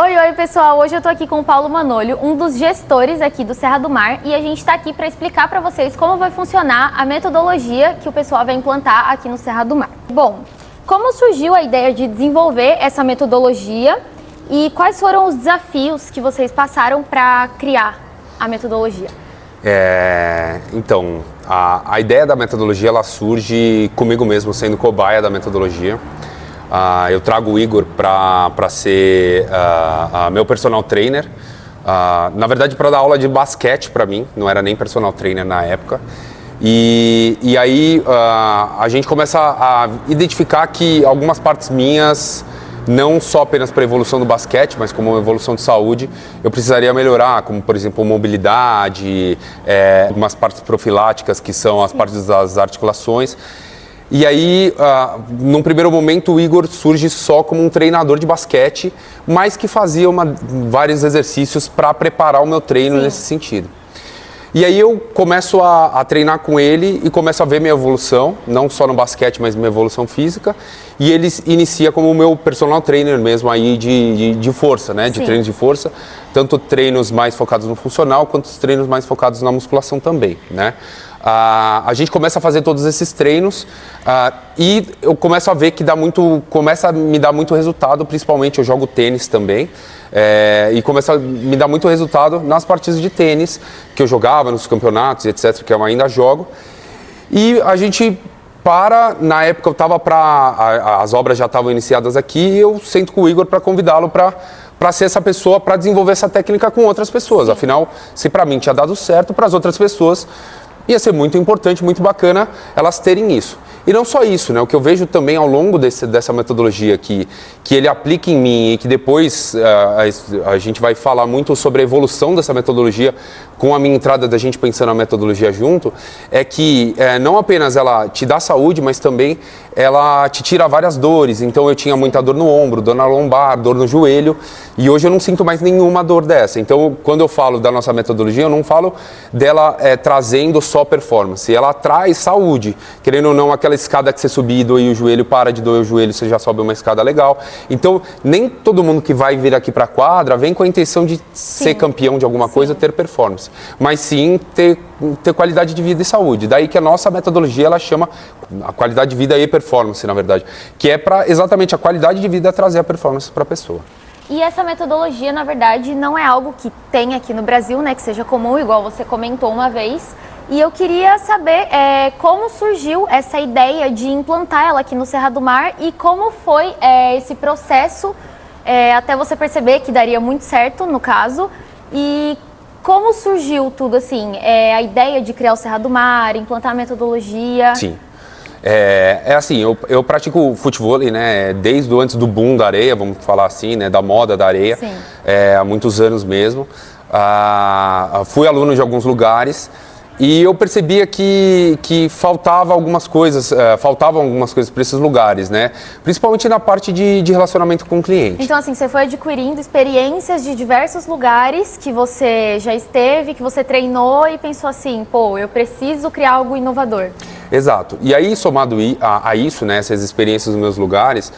Oi, pessoal! Hoje eu tô aqui com o Paulo Manolio, um dos gestores aqui do Serra do Mar, e a gente tá aqui para explicar para vocês como vai funcionar a metodologia que o pessoal vai implantar aqui no Serra do Mar. Bom, como surgiu a ideia de desenvolver essa metodologia e quais foram os desafios que vocês passaram para criar a metodologia? Então, a ideia da metodologia ela surge comigo mesmo, sendo cobaia da metodologia. Eu trago o Igor para ser meu personal trainer. Na verdade, para dar aula de basquete para mim, não era nem personal trainer na época. E aí a gente começa a identificar que algumas partes minhas, não só apenas para a evolução do basquete, mas como evolução de saúde, eu precisaria melhorar, como por exemplo mobilidade, algumas partes profiláticas que são as partes das articulações. E aí, num primeiro momento, o Igor surge só como um treinador de basquete, mas que fazia vários exercícios para preparar o meu treino nesse sentido. E aí eu começo a treinar com ele e começo a ver minha evolução, não só no basquete, mas minha evolução física. E ele inicia como o meu personal trainer mesmo aí de força, né? De treinos de força, tanto treinos mais focados no funcional, quanto os treinos mais focados na musculação também, né? A gente começa a fazer todos esses treinos e eu começo a ver que começa a me dar muito resultado, principalmente eu jogo tênis também, e começa a me dar muito resultado nas partidas de tênis que eu jogava, nos campeonatos, etc., que eu ainda jogo. E a gente na época eu estava as obras já estavam iniciadas aqui e eu sento com o Igor para convidá-lo para ser essa pessoa, para desenvolver essa técnica com outras pessoas. Afinal, se para mim tinha dado certo, para as outras pessoas ia ser muito importante, muito bacana elas terem isso. E não só isso, né? O que eu vejo também ao longo dessa metodologia que ele aplica em mim e que depois a gente vai falar muito sobre a evolução dessa metodologia com a minha entrada da gente pensando na metodologia junto, é que não apenas ela te dá saúde, mas também ela te tira várias dores. Então eu tinha muita dor no ombro, dor na lombar, dor no joelho, e hoje eu não sinto mais nenhuma dor dessa. Então quando eu falo da nossa metodologia, eu não falo dela trazendo só performance, ela traz saúde, querendo ou não, aquela escada que você subir e doer o joelho, para de doer o joelho, você já sobe uma escada legal. Então nem todo mundo que vai vir aqui para a quadra vem com a intenção de ser campeão de alguma coisa, ter performance, mas sim ter qualidade de vida e saúde. Daí que a nossa metodologia ela chama a qualidade de vida e performance, na verdade, que é para exatamente a qualidade de vida trazer a performance para a pessoa. E essa metodologia, na verdade, não é algo que tem aqui no Brasil, né, que seja comum, igual você comentou uma vez. E eu queria saber como surgiu essa ideia de implantar ela aqui no Serra do Mar e como foi esse processo até você perceber que daria muito certo, no caso, e como surgiu tudo assim, a ideia de criar o Serra do Mar, implantar a metodologia? Sim. Assim, eu pratico futevôlei, né, desde antes do boom da areia, vamos falar assim, né, da moda da areia, há muitos anos mesmo. Fui aluno de alguns lugares e eu percebia que faltavam algumas coisas para esses lugares, né, principalmente na parte de relacionamento com o cliente. Então assim, você foi adquirindo experiências de diversos lugares que você já esteve, que você treinou e pensou assim, pô, eu preciso criar algo inovador. Exato. E aí, somado a isso, né, essas experiências nos meus lugares,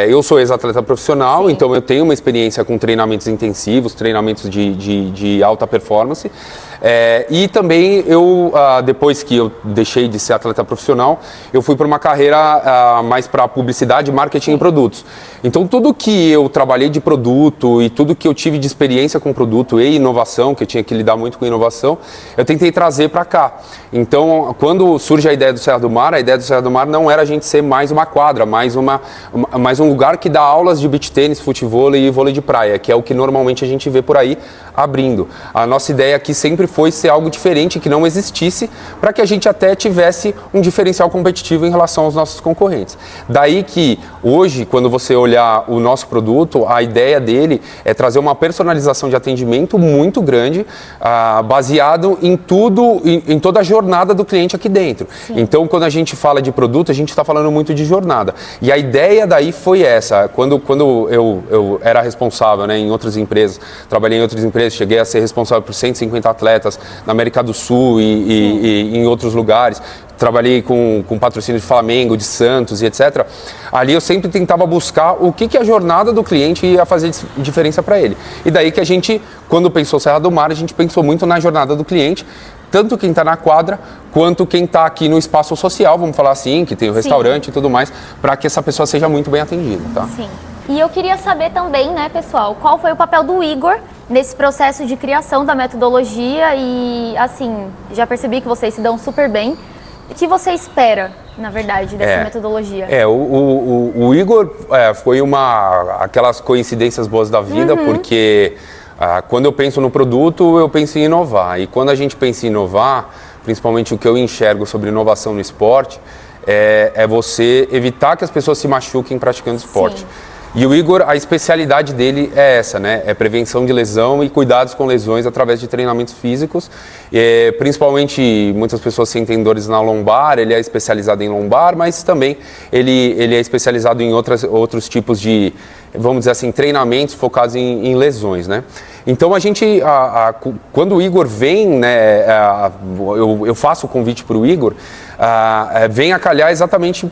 eu sou ex-atleta profissional, então eu tenho uma experiência com treinamentos intensivos, treinamentos de alta performance. E também depois que eu deixei de ser atleta profissional, eu fui para uma carreira mais para publicidade, marketing e produtos. Então tudo que eu trabalhei de produto e tudo que eu tive de experiência com produto e inovação, que eu tinha que lidar muito com inovação, eu tentei trazer para cá. Então quando surge a ideia do Serra do Mar, a ideia do Serra do Mar não era a gente ser mais uma quadra, mais um lugar que dá aulas de beach tênis, futevôlei e vôlei de praia, que é o que normalmente a gente vê por aí abrindo. A nossa ideia aqui sempre foi ser algo diferente, que não existisse, para que a gente até tivesse um diferencial competitivo em relação aos nossos concorrentes. Daí que hoje, quando você olhar o nosso produto, a ideia dele é trazer uma personalização de atendimento muito grande, baseado em toda a jornada do cliente aqui dentro. outro. Então, quando a gente fala de produto, a gente está falando muito de jornada. E a ideia daí foi essa. Quando eu era responsável, né, em outras empresas, trabalhei em outras empresas, cheguei a ser responsável por 150 atletas na América do Sul e em outros lugares. Trabalhei com patrocínio de Flamengo, de Santos e etc. Ali eu sempre tentava buscar o que a jornada do cliente ia fazer diferença para ele. E daí que a gente, quando pensou Serra do Mar, a gente pensou muito na jornada do cliente, tanto quem está na quadra, quanto quem está aqui no espaço social, vamos falar assim, que tem o restaurante e tudo mais, para que essa pessoa seja muito bem atendida, tá? Sim. E eu queria saber também, né, pessoal, qual foi o papel do Igor nesse processo de criação da metodologia e, assim, já percebi que vocês se dão super bem. O que você espera, na verdade, dessa metodologia? O Igor foi aquelas coincidências boas da vida, porque quando eu penso no produto, eu penso em inovar. E quando a gente pensa em inovar, principalmente o que eu enxergo sobre inovação no esporte, é você evitar que as pessoas se machuquem praticando esporte. Sim. E o Igor, a especialidade dele é essa, né? É prevenção de lesão e cuidados com lesões através de treinamentos físicos. Principalmente, muitas pessoas sentem dores na lombar, ele é especializado em lombar, mas também ele é especializado em outros tipos de, vamos dizer assim, treinamentos focados em lesões, né? Então a gente, quando o Igor vem, né, eu faço o convite para o Igor, vem a calhar exatamente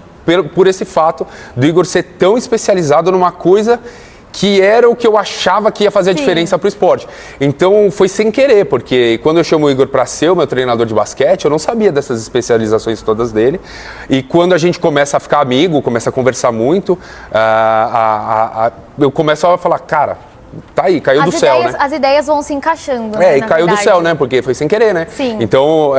por esse fato do Igor ser tão especializado numa coisa que era o que eu achava que ia fazer a diferença para o esporte. Então foi sem querer, porque quando eu chamo o Igor para ser o meu treinador de basquete, eu não sabia dessas especializações todas dele. E quando a gente começa a ficar amigo, começa a conversar muito, eu começo a falar, cara, tá aí, caiu do céu, né? As ideias vão se encaixando, né, e caiu do céu, né? Porque foi sem querer, né? Sim. Então,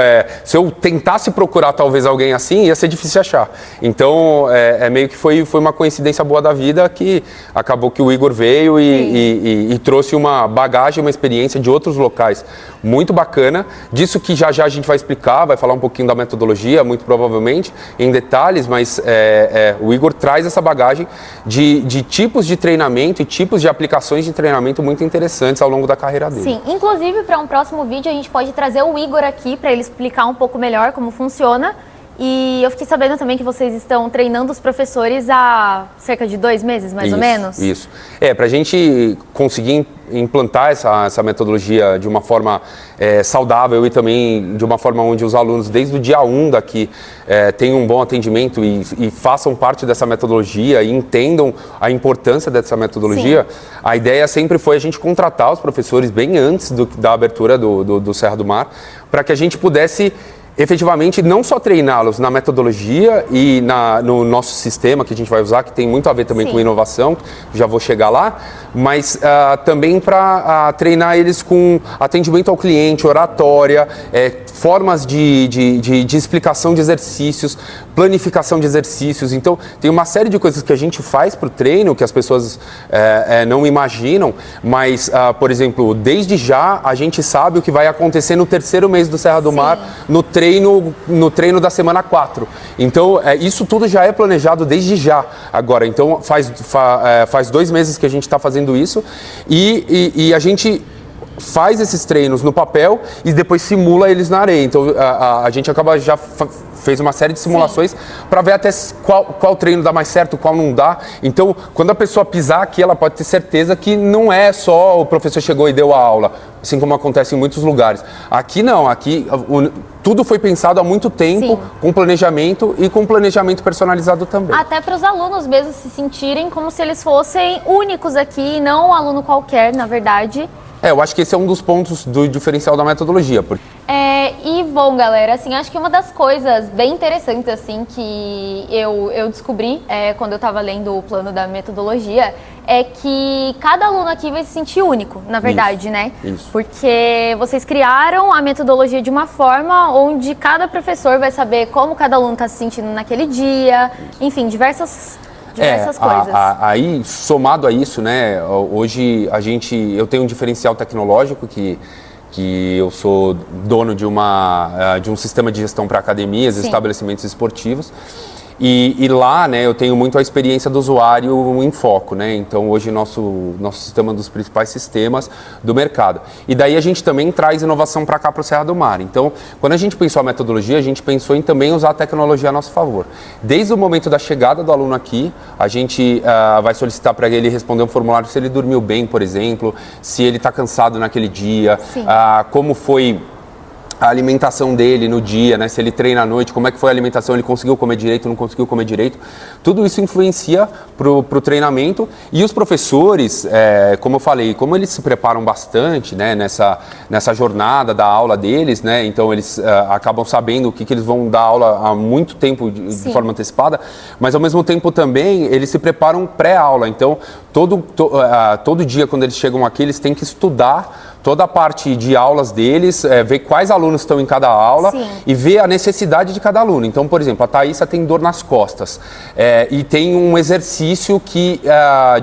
se eu tentasse procurar talvez alguém assim, ia ser difícil de achar. Então, meio que foi uma coincidência boa da vida que acabou que o Igor veio e trouxe uma bagagem, uma experiência de outros locais muito bacana. Disso que já a gente vai explicar, vai falar um pouquinho da metodologia, muito provavelmente, em detalhes, mas o Igor traz essa bagagem de tipos de treinamento e tipos de aplicações de treinamento muito interessantes ao longo da carreira dele. Sim, inclusive para um próximo vídeo a gente pode trazer o Igor aqui para ele explicar um pouco melhor como funciona. E eu fiquei sabendo também que vocês estão treinando os professores há cerca de 2 meses, mais ou menos? Isso. Para a gente conseguir implantar essa metodologia de uma forma saudável e também de uma forma onde os alunos, desde o dia 1 daqui, tenham um bom atendimento e façam parte dessa metodologia e entendam a importância dessa metodologia, a ideia sempre foi a gente contratar os professores bem antes da abertura do Serra do Mar, para que a gente pudesse efetivamente não só treiná-los na metodologia e no nosso sistema que a gente vai usar, que tem muito a ver também com inovação, já vou chegar lá, mas também para treinar eles com atendimento ao cliente, oratória, formas de explicação de exercícios, planificação de exercícios. Então, tem uma série de coisas que a gente faz para o treino que as pessoas não imaginam, mas, por exemplo, desde já a gente sabe o que vai acontecer no 3º mês do Serra do Mar, no treino da semana 4. Então, isso tudo já é planejado desde já agora. Então, faz 2 meses que a gente está fazendo isso e a gente faz esses treinos no papel e depois simula eles na areia. Então, a gente acaba já fez uma série de simulações para ver até qual treino dá mais certo, qual não dá. Então, quando a pessoa pisar aqui, ela pode ter certeza que não é só o professor chegou e deu a aula, assim como acontece em muitos lugares. Aqui não, aqui tudo foi pensado há muito tempo, com planejamento e com planejamento personalizado também. Até para os alunos mesmo se sentirem como se eles fossem únicos aqui, não um aluno qualquer, na verdade. Eu acho que esse é um dos pontos do diferencial da metodologia. E bom, galera, assim, acho que uma das coisas bem interessantes, assim, que eu descobri quando eu estava lendo o plano da metodologia é que cada aluno aqui vai se sentir único, na verdade, né? Isso. Porque vocês criaram a metodologia de uma forma onde cada professor vai saber como cada aluno está se sentindo naquele dia, enfim, diversas coisas. Aí, somado a isso, né, hoje eu tenho um diferencial tecnológico que eu sou dono de um sistema de gestão para academias e estabelecimentos esportivos. E lá, né, eu tenho muito a experiência do usuário em foco, né? Então hoje nosso sistema é um dos principais sistemas do mercado. E daí a gente também traz inovação para cá, para o Serra do Mar. Então, quando a gente pensou a metodologia, a gente pensou em também usar a tecnologia a nosso favor. Desde o momento da chegada do aluno aqui, a gente vai solicitar para ele responder um formulário se ele dormiu bem, por exemplo, se ele está cansado naquele dia, como foi a alimentação dele no dia, né? Se ele treina à noite, como é que foi a alimentação, ele conseguiu comer direito, não conseguiu comer direito. Tudo isso influencia pro treinamento. E os professores, como eu falei, como eles se preparam bastante, né, nessa jornada da aula deles, né? Então eles acabam sabendo o que eles vão dar aula há muito tempo de forma antecipada, mas ao mesmo tempo também eles se preparam pré-aula. Então todo dia quando eles chegam aqui, eles têm que estudar toda a parte de aulas deles, ver quais alunos estão em cada aula e ver a necessidade de cada aluno. Então, por exemplo, a Thaísa tem dor nas costas e tem um exercício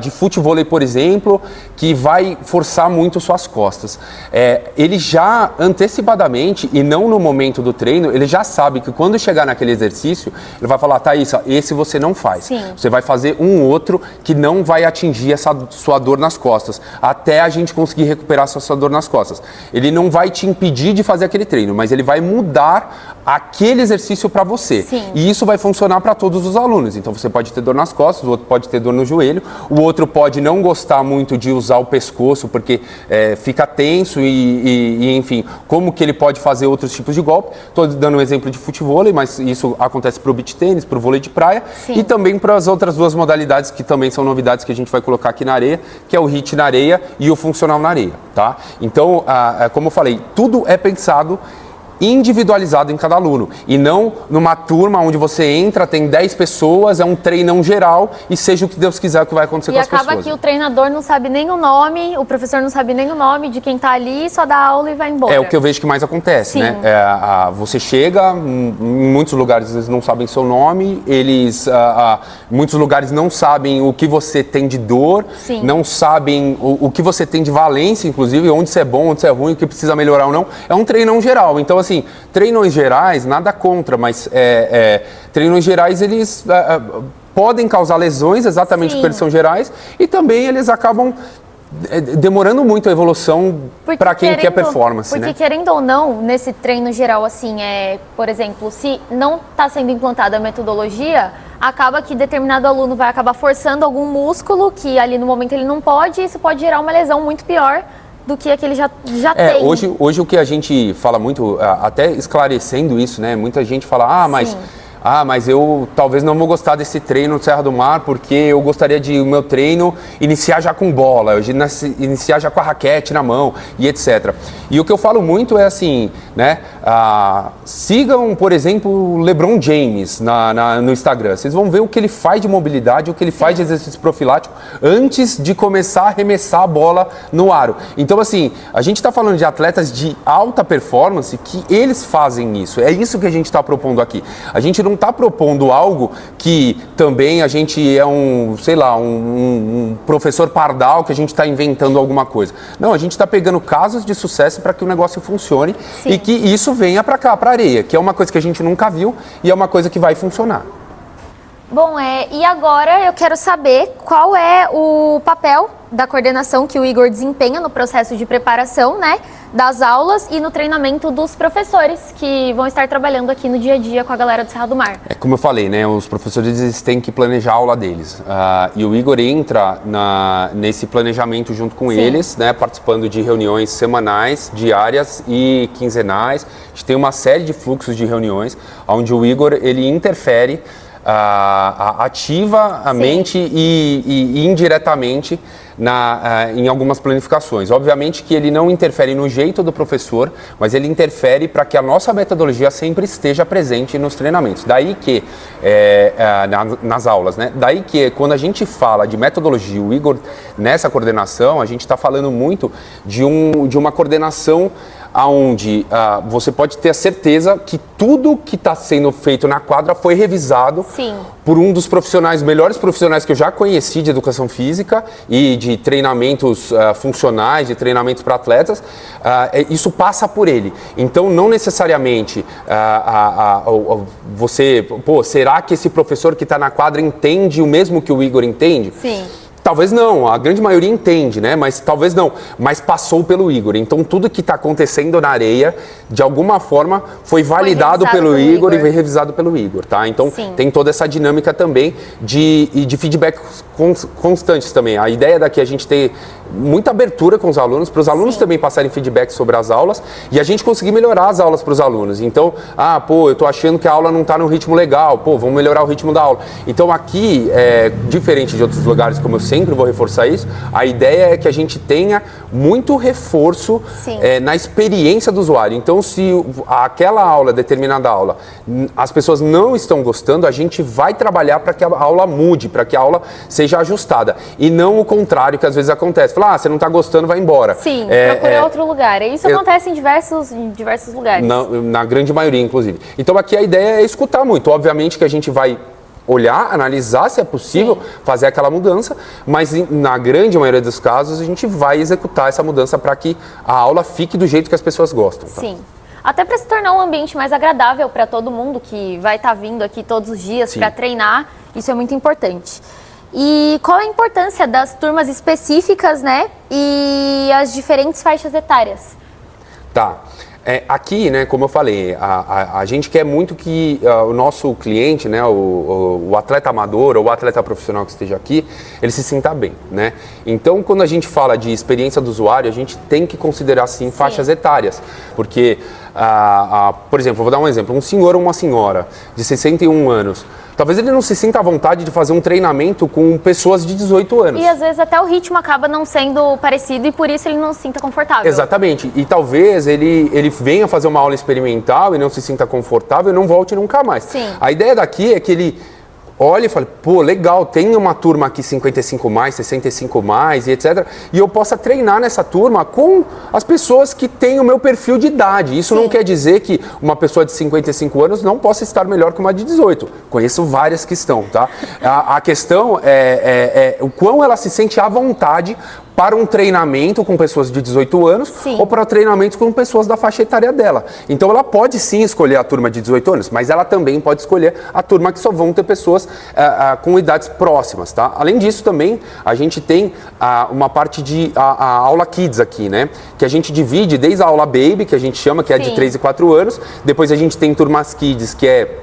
de futevôlei, por exemplo, que vai forçar muito suas costas. Ele já antecipadamente, e não no momento do treino, ele já sabe que quando chegar naquele exercício, ele vai falar: Thaísa, esse você não faz. Você vai fazer um outro que não vai atingir essa sua dor nas costas, até a gente conseguir recuperar essa sua dor nas costas. Ele não vai te impedir de fazer aquele treino, mas ele vai mudar aquele exercício para você. E isso vai funcionar para todos os alunos. Então você pode ter dor nas costas, o outro pode ter dor no joelho, o outro pode não gostar muito de usar o pescoço porque fica tenso e enfim, como que ele pode fazer outros tipos de golpe. Estou dando um exemplo de futevôlei, mas isso acontece para o beach tênis, para o vôlei de praia e também para as outras duas modalidades que também são novidades que a gente vai colocar aqui na areia, que é o HIIT na areia e o funcional na areia, tá? Então, como eu falei, tudo é pensado individualizado em cada aluno e não numa turma onde você entra, tem 10 pessoas, é um treinão geral e seja o que Deus quiser que vai acontecer com as pessoas. E acaba que o treinador não sabe nem o nome, o professor não sabe nem o nome de quem está ali, só dá aula e vai embora. É o que eu vejo que mais acontece, né? Você chega, em muitos lugares eles não sabem seu nome, eles, em muitos lugares não sabem o que você tem de dor, não sabem o que você tem de valência, inclusive, onde você é bom, onde você é ruim, o que precisa melhorar ou não. É um treinão geral, então assim, treinos gerais, nada contra, mas treinos gerais, eles podem causar lesões exatamente porque eles são gerais e também eles acabam demorando muito a evolução para quem quer performance, porque querendo ou não, nesse treino geral, assim, por exemplo, se não está sendo implantada a metodologia, acaba que determinado aluno vai acabar forçando algum músculo que ali no momento ele não pode e isso pode gerar uma lesão muito pior do que aquele já tem. Hoje o que a gente fala muito, até esclarecendo isso, né? Muita gente fala, mas eu talvez não vou gostar desse treino no Serra do Mar porque eu gostaria de o meu treino iniciar já com bola, iniciar já com a raquete na mão e etc. E o que eu falo muito é assim, né? Sigam, por exemplo, o LeBron James no Instagram. Vocês vão ver o que ele faz de mobilidade, o que ele faz de exercício profilático antes de começar a arremessar a bola no aro. Então, assim, a gente está falando de atletas de alta performance que eles fazem isso. É isso que a gente está propondo aqui. A gente não está propondo algo que também a gente é um professor pardal que a gente está inventando alguma coisa. Não, a gente está pegando casos de sucesso para que o negócio funcione e que isso venha para cá, para a areia, que é uma coisa que a gente nunca viu e é uma coisa que vai funcionar. Bom, e agora eu quero saber qual é o papel da coordenação que o Igor desempenha no processo de preparação, né, das aulas e no treinamento dos professores que vão estar trabalhando aqui no dia a dia com a galera do Serra do Mar. Como eu falei, né, os professores eles têm que planejar a aula deles e o Igor entra nesse planejamento junto com eles, né, participando de reuniões semanais, diárias e quinzenais. A gente tem uma série de fluxos de reuniões onde o Igor ele interfere ativamente e indiretamente em algumas planificações. Obviamente que ele não interfere no jeito do professor, mas ele interfere para que a nossa metodologia sempre esteja presente nos treinamentos. Daí que, nas aulas, né? Daí que quando a gente fala de metodologia, o Igor, nessa coordenação, a gente está falando muito de uma coordenação onde você pode ter a certeza que tudo que está sendo feito na quadra foi revisado por um dos profissionais, melhores profissionais que eu já conheci de educação física e de treinamentos funcionais, de treinamentos para atletas. Isso passa por ele. Então, não necessariamente você... Pô, será que esse professor que está na quadra entende o mesmo que o Igor entende? Sim. Talvez não, a grande maioria entende, né? Mas talvez não, mas passou pelo Igor. Então tudo que está acontecendo na areia, de alguma forma, foi validado pelo Igor e foi revisado pelo Igor, tá? Então tem toda essa dinâmica também de feedback constantes também. A ideia daqui é a gente ter muita abertura com os alunos, para os alunos também passarem feedback sobre as aulas e a gente conseguir melhorar as aulas para os alunos. Então, eu tô achando que a aula não está no ritmo legal, vamos melhorar o ritmo da aula. Então aqui, diferente de outros lugares, como eu sempre vou reforçar isso, a ideia é que a gente tenha muito reforço na experiência do usuário. Então, se aquela aula, determinada aula, as pessoas não estão gostando, a gente vai trabalhar para que a aula mude, para que a aula seja ajustada. E não o contrário que às vezes acontece. Você não está gostando, vai embora. Sim, procure outro lugar. E isso acontece em diversos lugares. Na grande maioria, inclusive. Então, aqui a ideia é escutar muito. Obviamente que a gente vai olhar, analisar se é possível fazer aquela mudança, mas na grande maioria dos casos a gente vai executar essa mudança para que a aula fique do jeito que as pessoas gostam. Tá? Sim. Até para se tornar um ambiente mais agradável para todo mundo que vai estar vindo aqui todos os dias para treinar, isso é muito importante. E qual a importância das turmas específicas, né, e as diferentes faixas etárias? Tá. Aqui, né, como eu falei, a gente quer muito que o nosso cliente, né, o atleta amador ou o atleta profissional que esteja aqui, ele se sinta bem, né? Então, quando a gente fala de experiência do usuário, a gente tem que considerar, sim, faixas etárias. Porque, por exemplo, eu vou dar um exemplo, um senhor ou uma senhora de 61 anos, talvez ele não se sinta à vontade de fazer um treinamento com pessoas de 18 anos. E às vezes até o ritmo acaba não sendo parecido e por isso ele não se sinta confortável. Exatamente. E talvez ele venha fazer uma aula experimental e não se sinta confortável e não volte nunca mais. Sim. A ideia daqui é que ele olha e fala, legal, tem uma turma aqui 55 mais, 65 mais e etc. E eu possa treinar nessa turma com as pessoas que têm o meu perfil de idade. Isso não quer dizer que uma pessoa de 55 anos não possa estar melhor que uma de 18. Conheço várias que estão, tá? A questão é o quão ela se sente à vontade para um treinamento com pessoas de 18 anos ou para treinamentos com pessoas da faixa etária dela. Então ela pode sim escolher a turma de 18 anos, mas ela também pode escolher a turma que só vão ter pessoas com idades próximas, tá? Além disso também, a gente tem uma parte de a aula Kids aqui, né? Que a gente divide desde a aula Baby, que a gente chama, que é de 3 e 4 anos, depois a gente tem turmas Kids, que é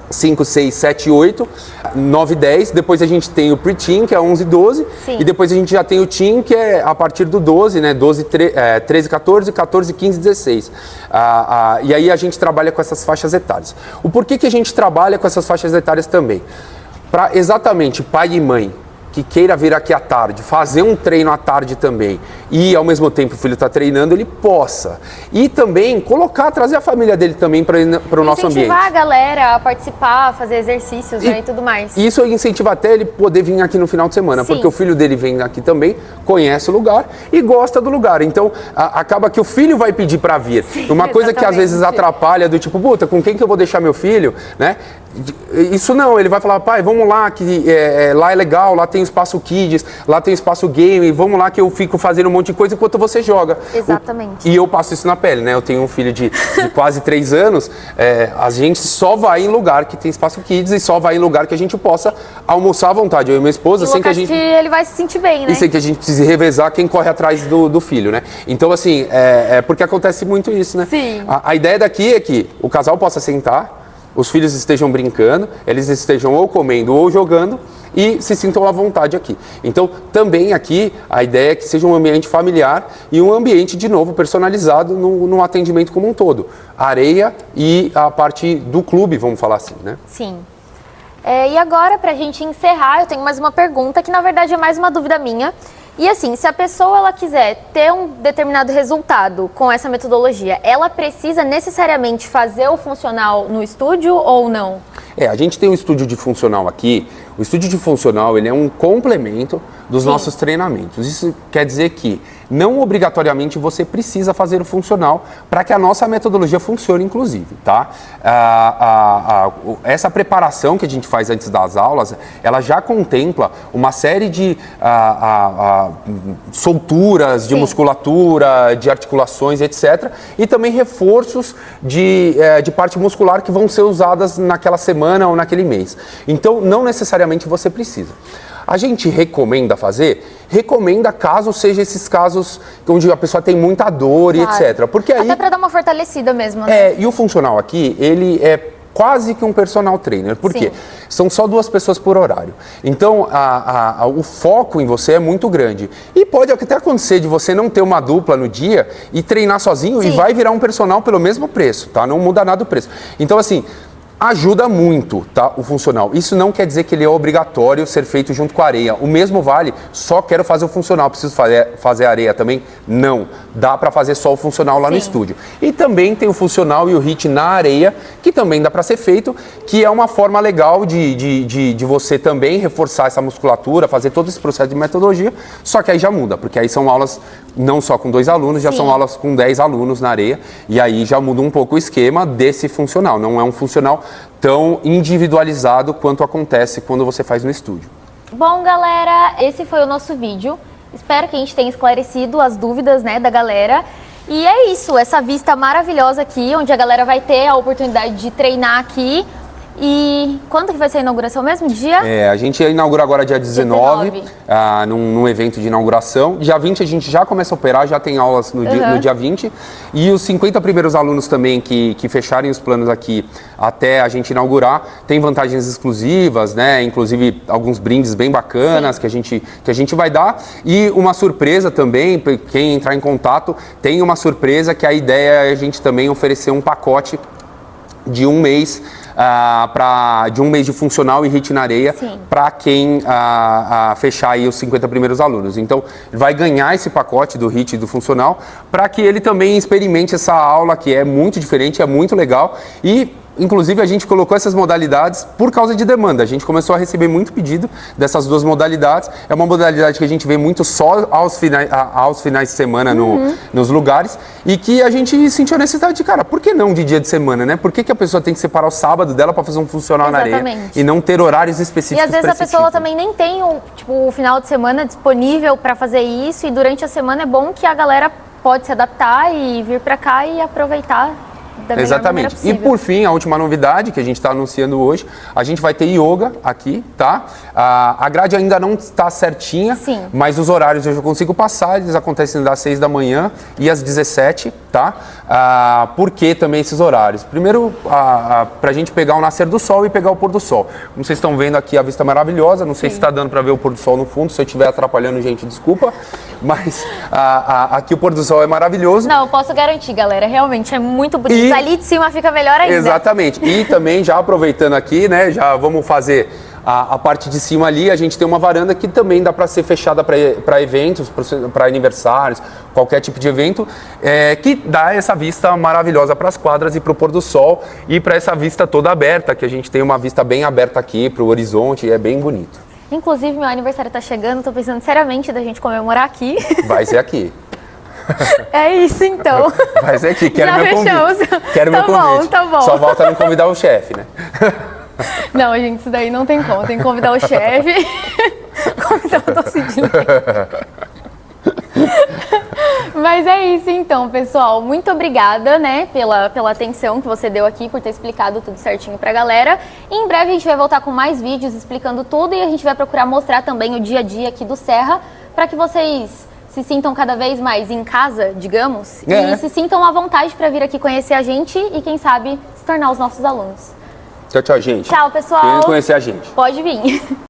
5, 6, 7, 8, 9, 10. Depois a gente tem o Pre-Teen, que é 11, 12. E depois a gente já tem o Teen, que é a partir do 12, né? 13, 14, 14, 15, 16. E aí a gente trabalha com essas faixas etárias. O porquê que a gente trabalha com essas faixas etárias também? Para exatamente pai e mãe que queira vir aqui à tarde, fazer um treino à tarde também e ao mesmo tempo o filho está treinando, ele possa. E também trazer a família dele também para o nosso ambiente. Incentivar a galera a participar, fazer exercícios e tudo mais. Isso incentiva até ele poder vir aqui no final de semana, porque o filho dele vem aqui também, conhece o lugar e gosta do lugar. Então acaba que o filho vai pedir para vir. Uma coisa que às vezes atrapalha, do tipo, com quem que eu vou deixar meu filho, né? Isso não, ele vai falar, pai, vamos lá, que lá é legal, lá tem espaço kids, lá tem espaço game, vamos lá que eu fico fazendo um monte de coisa enquanto você joga. Exatamente. E eu passo isso na pele, né? Eu tenho um filho de quase 3 anos, a gente só vai em lugar que tem espaço kids e só vai em lugar que a gente possa almoçar à vontade, eu e minha esposa, sem que a gente... que ele vai se sentir bem, né? E sem que a gente precise revezar quem corre atrás do filho, né? Então, assim, porque acontece muito isso, né? Sim. A ideia daqui é que o casal possa sentar, os filhos estejam brincando, eles estejam ou comendo ou jogando e se sintam à vontade aqui. Então, também aqui, a ideia é que seja um ambiente familiar e um ambiente, de novo, personalizado no atendimento como um todo. A areia e a parte do clube, vamos falar assim, né? Sim. E agora, para a gente encerrar, eu tenho mais uma pergunta, que na verdade é mais uma dúvida minha. E assim, se a pessoa ela quiser ter um determinado resultado com essa metodologia, ela precisa necessariamente fazer o funcional no estúdio ou não? A gente tem um estúdio de funcional aqui. O estúdio de funcional, ele é um complemento dos nossos treinamentos. Isso quer dizer que Não obrigatoriamente você precisa fazer o funcional para que a nossa metodologia funcione, inclusive, tá? Essa preparação que a gente faz antes das aulas, ela já contempla uma série de solturas de musculatura, de articulações, etc. E também reforços de parte muscular que vão ser usadas naquela semana ou naquele mês. Então, não necessariamente você precisa. A gente recomenda fazer? Recomenda caso seja esses casos onde a pessoa tem muita dor e etc. Porque aí, até para dar uma fortalecida mesmo, né? E o funcional aqui, ele é quase que um personal trainer. Por quê? São só 2 pessoas por horário. Então, o foco em você é muito grande. E pode até acontecer de você não ter uma dupla no dia e treinar sozinho e vai virar um personal pelo mesmo preço, tá? Não muda nada o preço. Então, assim, ajuda muito, tá, o funcional. Isso não quer dizer que ele é obrigatório ser feito junto com a areia. O mesmo vale, só quero fazer o funcional, preciso fazer a areia também? Não. Dá para fazer só o funcional lá no estúdio. E também tem o funcional e o HIIT na areia, que também dá para ser feito, que é uma forma legal de você também reforçar essa musculatura, fazer todo esse processo de metodologia, só que aí já muda, porque aí são aulas não só com 2 alunos, já são aulas com 10 alunos na areia, e aí já muda um pouco o esquema desse funcional. Não é um funcional tão individualizado quanto acontece quando você faz no estúdio. Bom, galera, esse foi o nosso vídeo. Espero que a gente tenha esclarecido as dúvidas, né, da galera. E é isso, essa vista maravilhosa aqui, onde a galera vai ter a oportunidade de treinar aqui. E quando que vai ser a inauguração mesmo? A gente inaugura agora dia 19, num evento de inauguração. Dia 20 a gente já começa a operar, já tem aulas no dia 20. E os 50 primeiros alunos também que fecharem os planos aqui até a gente inaugurar, tem vantagens exclusivas, né? Inclusive alguns brindes bem bacanas que a gente vai dar. E uma surpresa também, quem entrar em contato, tem uma surpresa que a ideia é a gente também oferecer um pacote de um mês de funcional e HIIT na areia para quem fechar aí os 50 primeiros alunos. Então, vai ganhar esse pacote do HIIT e do funcional para que ele também experimente essa aula que é muito diferente, é muito legal e inclusive, a gente colocou essas modalidades por causa de demanda. A gente começou a receber muito pedido dessas 2 modalidades. É uma modalidade que a gente vê muito só aos finais de semana nos lugares e que a gente sentiu a necessidade de, cara, por que não de dia de semana, né? Por que a pessoa tem que separar o sábado dela para fazer um funcional na areia e não ter horários específicos? E às vezes a pessoa também nem tem o final de semana disponível para fazer isso e durante a semana é bom que a galera pode se adaptar e vir para cá e aproveitar. Exatamente. E por fim, a última novidade que a gente está anunciando hoje, a gente vai ter yoga aqui, tá? A grade ainda não está certinha, mas os horários eu já consigo passar, eles acontecem das 6 da manhã e às 17, tá? Por que também esses horários? Primeiro, para a gente pegar o nascer do sol e pegar o pôr do sol. Como vocês estão vendo aqui, a vista é maravilhosa, não sei se está dando para ver o pôr do sol no fundo, se eu estiver atrapalhando, gente, desculpa, mas aqui o pôr do sol é maravilhoso. Não, eu posso garantir, galera, realmente é muito bonito. Ali de cima fica melhor ainda. Exatamente. E também, já aproveitando aqui, né, já vamos fazer a parte de cima ali, a gente tem uma varanda que também dá para ser fechada para eventos, para aniversários, qualquer tipo de evento, que dá essa vista maravilhosa para as quadras e para o pôr do sol e para essa vista toda aberta, que a gente tem uma vista bem aberta aqui para o horizonte e é bem bonito. Inclusive, meu aniversário está chegando, estou pensando seriamente da gente comemorar aqui. Vai ser aqui. É isso, então. Vai ser aqui, quero meu convite. Quero meu convite. Tá bom. Só falta não convidar o chefe, né? Não, gente, isso daí não tem como. Tem que convidar o chefe, convidar o doce de leite. Mas é isso então, pessoal. Muito obrigada, né, pela atenção que você deu aqui, por ter explicado tudo certinho pra galera. E em breve a gente vai voltar com mais vídeos explicando tudo e a gente vai procurar mostrar também o dia a dia aqui do Serra, para que vocês se sintam cada vez mais em casa, digamos, e se sintam à vontade para vir aqui conhecer a gente e, quem sabe, se tornar os nossos alunos. Tchau, tchau, gente. Tchau, pessoal. Querem conhecer a gente. Pode vir.